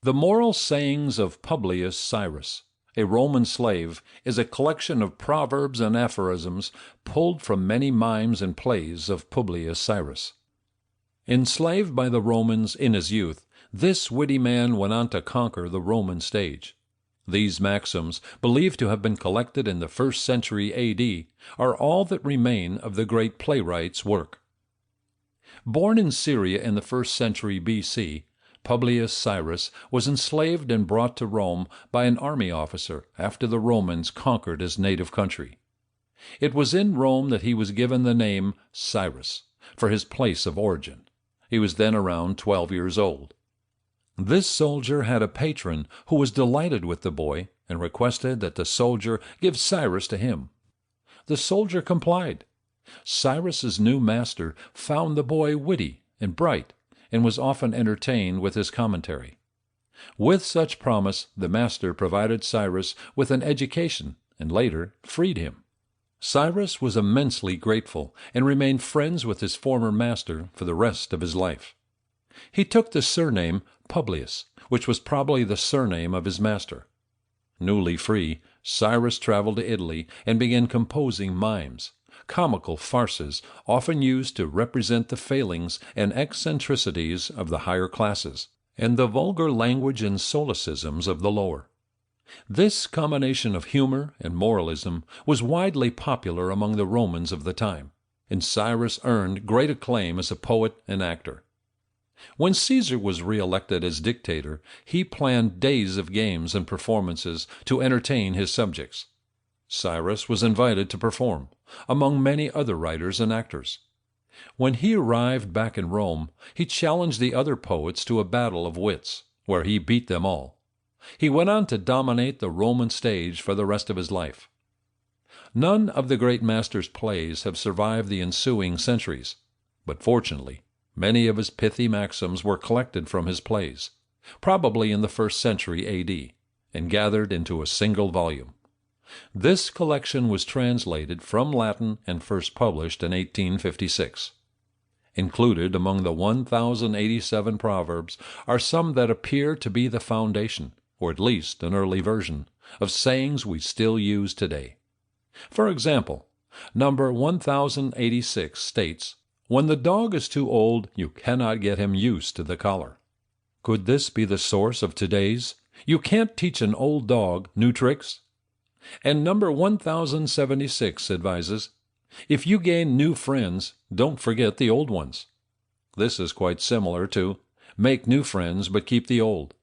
The Moral Sayings of Publius Syrus, a Roman slave, is a collection of proverbs and aphorisms pulled from many mimes and plays of Publius Syrus. Enslaved by the Romans in his youth, this witty man went on to conquer the Roman stage. These maxims, believed to have been collected in the 1st century A.D., are all that remain of the great playwright's work. Born in Syria in the 1st century B.C., Publius Syrus was enslaved and brought to Rome by an army officer after the Romans conquered his native country. It was in Rome that he was given the name Cyrus, for his place of origin. He was then around 12 years old. This soldier had a patron who was delighted with the boy and requested that the soldier give Cyrus to him. The soldier complied. Cyrus's new master found the boy witty and bright, and was often entertained with his commentary. With such promise, the master provided Cyrus with an education and later freed him. Cyrus was immensely grateful and remained friends with his former master for the rest of his life. He took the surname Publius, which was probably the surname of his master. Newly free, Cyrus traveled to Italy and began composing mimes, comical farces often used to represent the failings and eccentricities of the higher classes, and the vulgar language and solecisms of the lower. This combination of humor and moralism was widely popular among the Romans of the time, and Cyrus earned great acclaim as a poet and actor. When Caesar was re-elected as dictator, he planned days of games and performances to entertain his subjects. Cyrus was invited to perform, among many other writers and actors. When he arrived back in Rome, he challenged the other poets to a battle of wits, where he beat them all. He went on to dominate the Roman stage for the rest of his life. None of the great master's plays have survived the ensuing centuries, but fortunately, many of his pithy maxims were collected from his plays, probably in the 1st century A.D., and gathered into a single volume. This collection was translated from Latin and first published in 1856. Included among the 1,087 proverbs are some that appear to be the foundation, or at least an early version, of sayings we still use today. For example, number 1086 states, "When the dog is too old, you cannot get him used to the collar." Could this be the source of today's, "You can't teach an old dog new tricks"? And number 1076 advises, "If you gain new friends, don't forget the old ones." This is quite similar to, "Make new friends, but keep the old."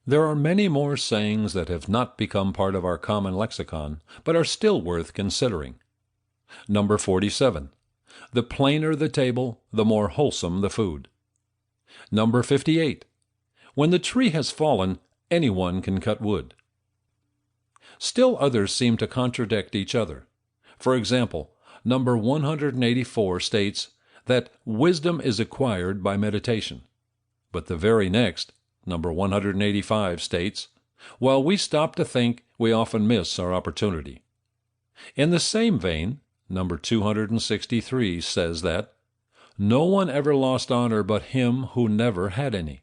There are many more sayings that have not become part of our common lexicon, but are still worth considering. Number 47. The plainer the table, the more wholesome the food. Number 58. When the tree has fallen, anyone can cut wood. Still others seem to contradict each other. For example, number 184 states that wisdom is acquired by meditation. But the very next, number 185, states, while we stop to think, we often miss our opportunity. In the same vein, number 263 says that, no one ever lost honor but him who never had any.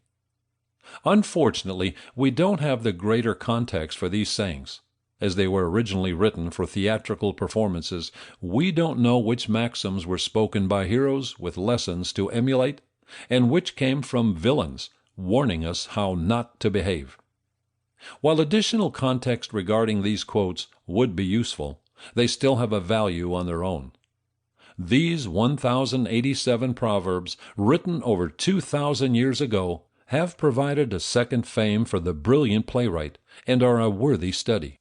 Unfortunately, we don't have the greater context for these sayings. As they were originally written for theatrical performances, we don't know which maxims were spoken by heroes with lessons to emulate, and which came from villains warning us how not to behave. While additional context regarding these quotes would be useful, they still have a value on their own. These 1,087 proverbs, written over 2,000 years ago, have provided a second fame for the brilliant playwright and are a worthy study.